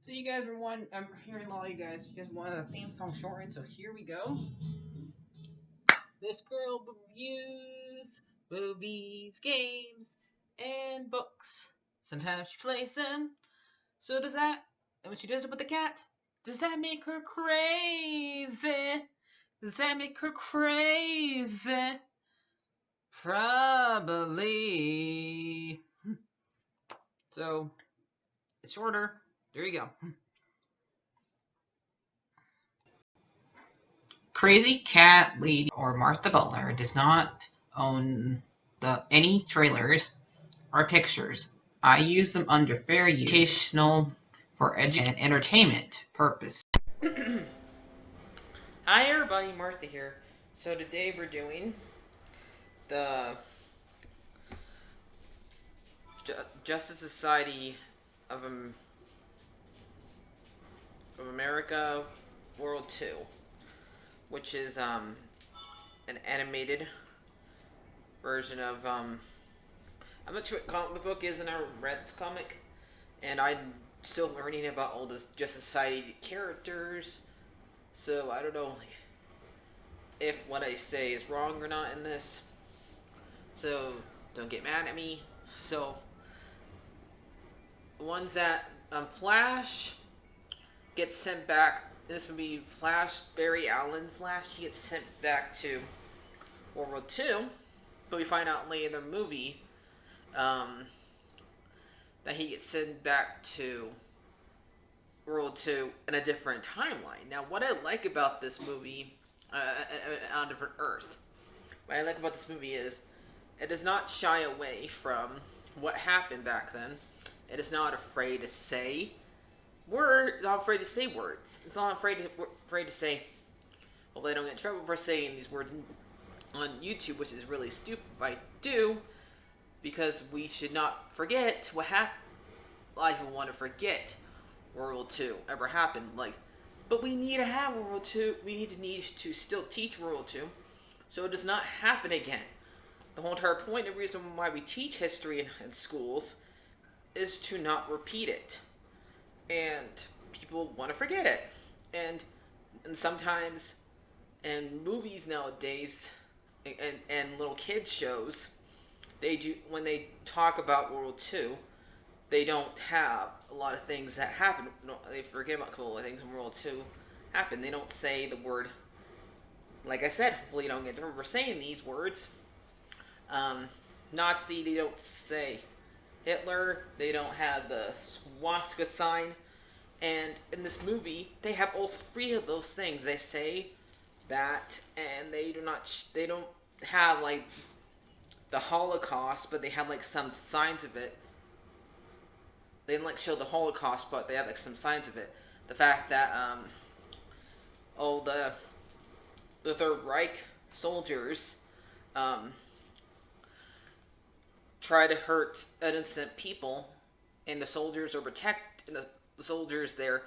So you guys were one. I'm hearing a lot of you guys. You guys wanted a theme song shortened, so here we go. This girl reviews movies, games, and books. Sometimes she plays them. So does that. And when she does it with the cat, does that make her crazy? Does that make her crazy? Probably. So it's shorter. There you go. Crazycatlady or Martha Butler does not own any trailers or pictures. I use them under fair use, educational, for education and entertainment purpose. Hi everybody, Martha here. So today we're doing the Justice Society of, of America World 2, which is an animated version of I'm not sure what comic book is, and I read this comic, and I'm still learning about all the Justice Society characters, so I don't know if what I say is wrong or not in this, so don't get mad at me. So, the ones that Flash gets sent back, this would be Flash, Barry Allen Flash, he gets sent back to World War II, but we find out later in the movie that he gets sent back to World War II in a different timeline. Now, what I like about this movie, on a different Earth, what I like about this movie is it does not shy away from what happened back then. It is not afraid to say words. Not afraid to say words. It's not afraid to say. Well, they don't get in trouble for saying these words on YouTube, which is really stupid if I do, because we should not forget what happened. A lot of people want to forget World War II ever happened. But we need to have World War II. We need to still teach World War II, so it does not happen again. The whole entire point, the reason why we teach history in schools, is to not repeat it, and people want to forget it. And sometimes in movies nowadays, and little kids shows, they do, when they talk about World War II, they don't have a lot of things that happen. They forget about a couple of things in World War II happen. They don't say the word. Like I said, hopefully you don't get remember saying these words. Nazi, they don't say. Hitler, they don't have the swastika sign. And in this movie, they have all three of those things. They say that, and they don't have the Holocaust, but they have some signs of it. They didn't show the Holocaust, but they have some signs of it. The fact that the Third Reich soldiers try to hurt innocent people, and the soldiers are protecting the soldiers there.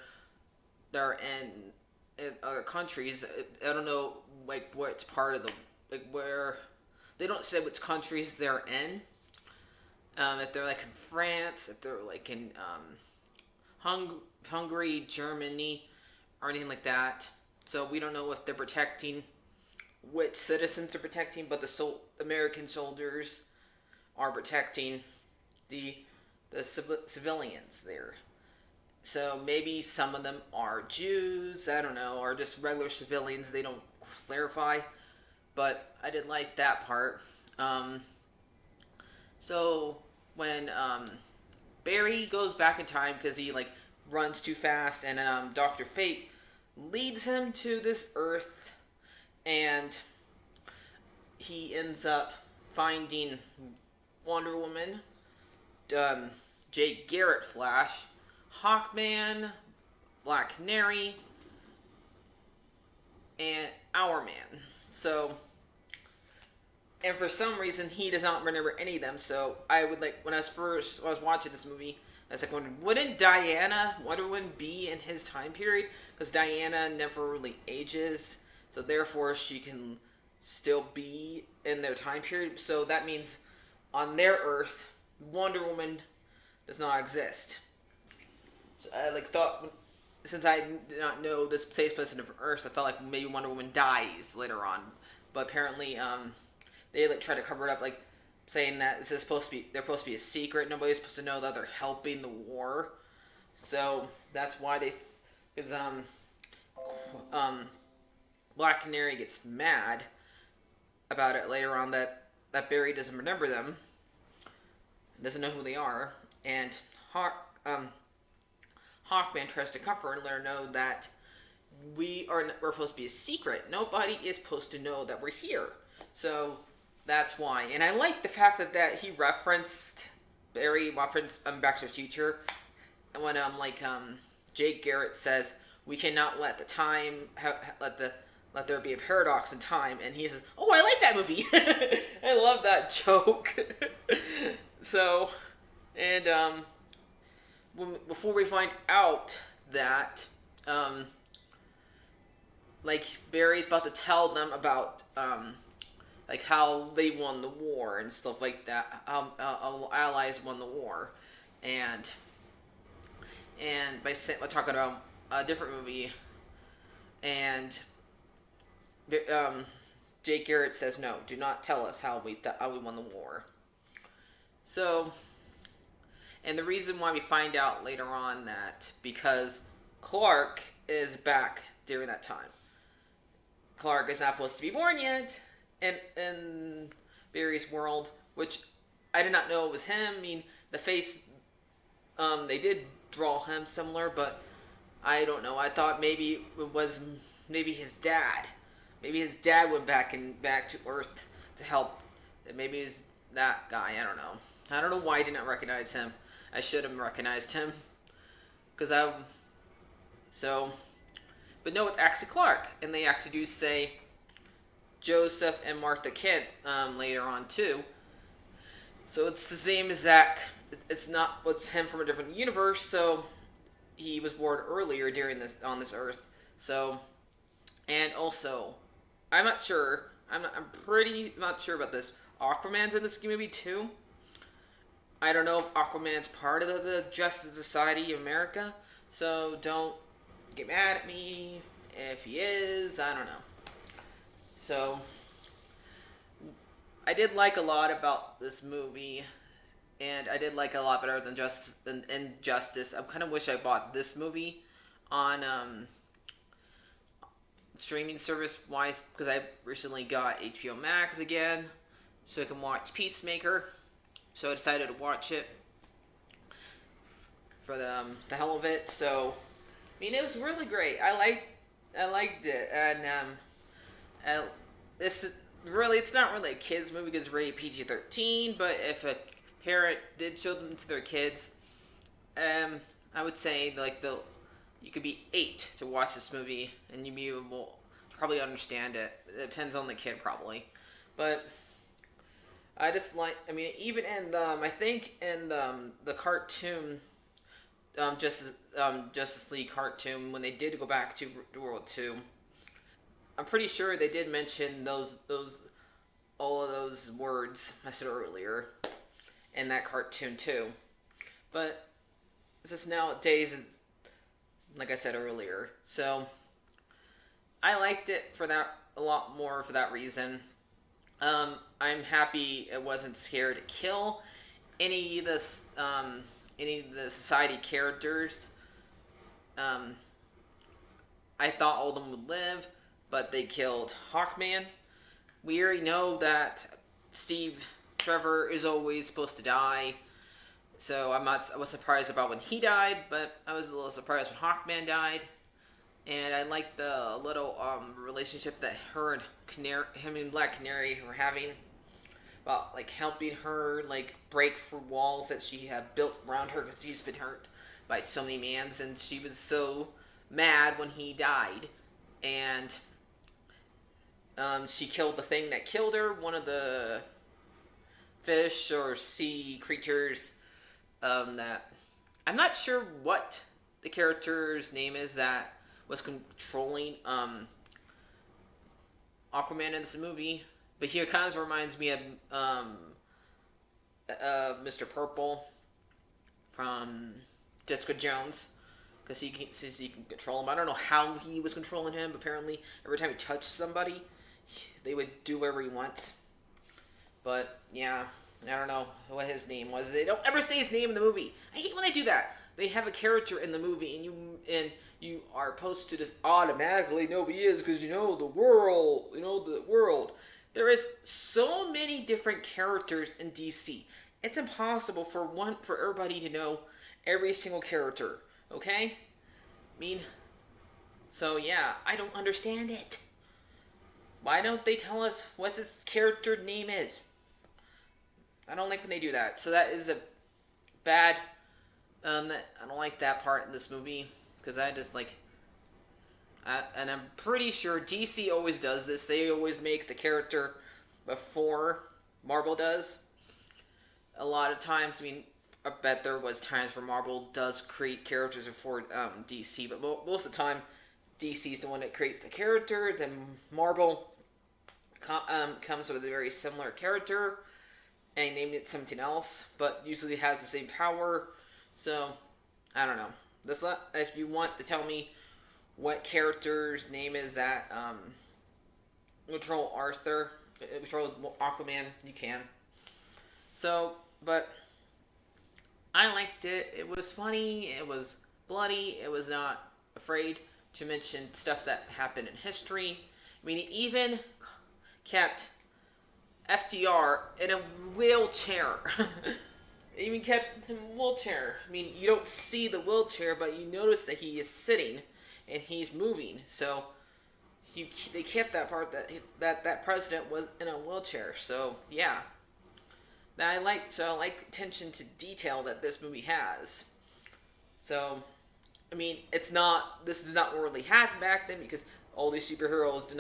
They're in other countries. I don't know what part of the where they don't say which countries they're in. If they're in France, if they're in Hungary, Germany, or anything like that. So we don't know if they're protecting which citizens they're protecting, but the American soldiers are protecting the civilians there. So maybe some of them are Jews, I don't know, or just regular civilians. They don't clarify, but I did like that part. So when Barry goes back in time because he runs too fast, and Dr. Fate leads him to this Earth, and he ends up finding Wonder Woman, Jay Garrett Flash, Hawkman, Black Canary, and Our Man. So, and for some reason, he does not remember any of them. So I would when I was watching this movie, I was wondering, wouldn't Diana, Wonder Woman, be in his time period? Because Diana never really ages, so therefore she can still be in their time period. So that means on their Earth, Wonder Woman does not exist. So So I like thought, since I did not know this takes place in different Earth, I thought like maybe Wonder Woman dies later on, but apparently they like try to cover it up, like saying that this is supposed to be they're supposed to be a secret. Nobody's supposed to know that they're helping the war. So that's why they, because um, Black Canary gets mad about it later on that Barry doesn't remember them, doesn't know who they are, and Hawkman tries to comfort her and let her know that we're supposed to be a secret. Nobody is supposed to know that we're here. So that's why. And I like the fact that he referenced Barry referenced Back to the Future, and when Jake Garrett says we cannot let the time let there be a paradox in time, and he says, "Oh, I like that movie." I love that joke. So, and before we find out that Barry's about to tell them about how they won the war and stuff like that, how Allies won the war, and by talking about a different movie, and Jake Garrett says, "No, do not tell us how we won the war." So, and the reason why we find out later on that because Clark is back during that time. Clark is not supposed to be born yet in Barry's world, which I did not know it was him. I mean, the face, they did draw him similar, but I don't know. I thought maybe it was his dad. Maybe his dad went back to Earth to help. Maybe it was that guy. I don't know. I don't know why I did not recognize him. I should have recognized him. But no, it's actually Clark. And they actually do say Joseph and Martha Kent later on too. So it's the same as Zach. It's him from a different universe, so he was born earlier on this Earth. So, and also, I'm not sure. I'm pretty not sure about this. Aquaman's in this movie too. I don't know if Aquaman's part of the Justice Society of America, so don't get mad at me if he is. I don't know. So, I did like a lot about this movie, and I did like a lot better than Injustice. I kind of wish I bought this movie on streaming service wise, because I recently got HBO Max again, so I can watch Peacemaker. So I decided to watch it for the hell of it. So, I mean, it was really great. I liked it, and it's not really a kids movie because it's rated PG-13. But if a parent did show them to their kids, I would say you could be 8 to watch this movie, and you'd be able to probably understand it. It depends on the kid probably, but. I just even in I think in the cartoon, Justice League cartoon, when they did go back to World 2, I'm pretty sure they did mention all of those words I said earlier in that cartoon too. But it's just nowadays, like I said earlier. So I liked it for that a lot more for that reason. I'm happy it wasn't scared to kill any of the society characters. I thought all of them would live, but they killed Hawkman. We already know that Steve Trevor is always supposed to die, so I was surprised about when he died, but I was a little surprised when Hawkman died. And I liked the little relationship that him and Black Canary were having. About helping her break through walls that she had built around her because she's been hurt by so many mans, and she was so mad when he died, and she killed the thing that killed her, one of the fish or sea creatures that I'm not sure what the character's name is that was controlling Aquaman in this movie. But he kind of reminds me of Mr. Purple from Jessica Jones. because since he can control him. I don't know how he was controlling him. But apparently, every time he touched somebody, they would do whatever he wants. But yeah, I don't know what his name was. They don't ever say his name in the movie. I hate when they do that. They have a character in the movie, and you are supposed to just automatically know who he is because you know the world. You know the world. There is so many different characters in DC. It's impossible for everybody to know every single character. Okay? I mean, so yeah, I don't understand it. Why don't they tell us what this character name is? I don't like when they do that. So that is a bad. I don't like that part in this movie because I just like. And I'm pretty sure DC always does this. They always make the character before Marvel does. A lot of times, I mean, I bet there was times where Marvel does create characters before DC, but most of the time, DC is the one that creates the character. Then Marvel comes with a very similar character and name it something else, but usually has the same power. So I don't know. If you want to tell me what character's name is that control Arthur, control Aquaman, you can. So, but I liked it. It was funny. It was bloody. It was not afraid to mention stuff that happened in history. I mean, it even kept FDR in a wheelchair. It even kept him in a wheelchair. I mean, you don't see the wheelchair, but you notice that he is sitting and he's moving. So they kept that part that president was in a wheelchair. So yeah. I like attention to detail that this movie has. So, I mean, this did not really happen back then because all these superheroes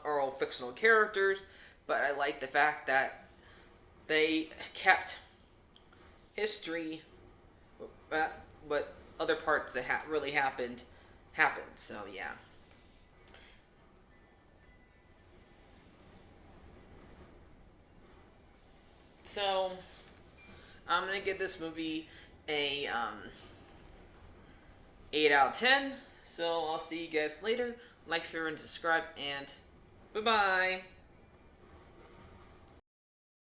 are all fictional characters. But I like the fact that they kept history, but other parts that really happened. So yeah. So I'm gonna give this movie a 8 out of 10. So I'll see you guys later. Like, share, and subscribe, and bye bye.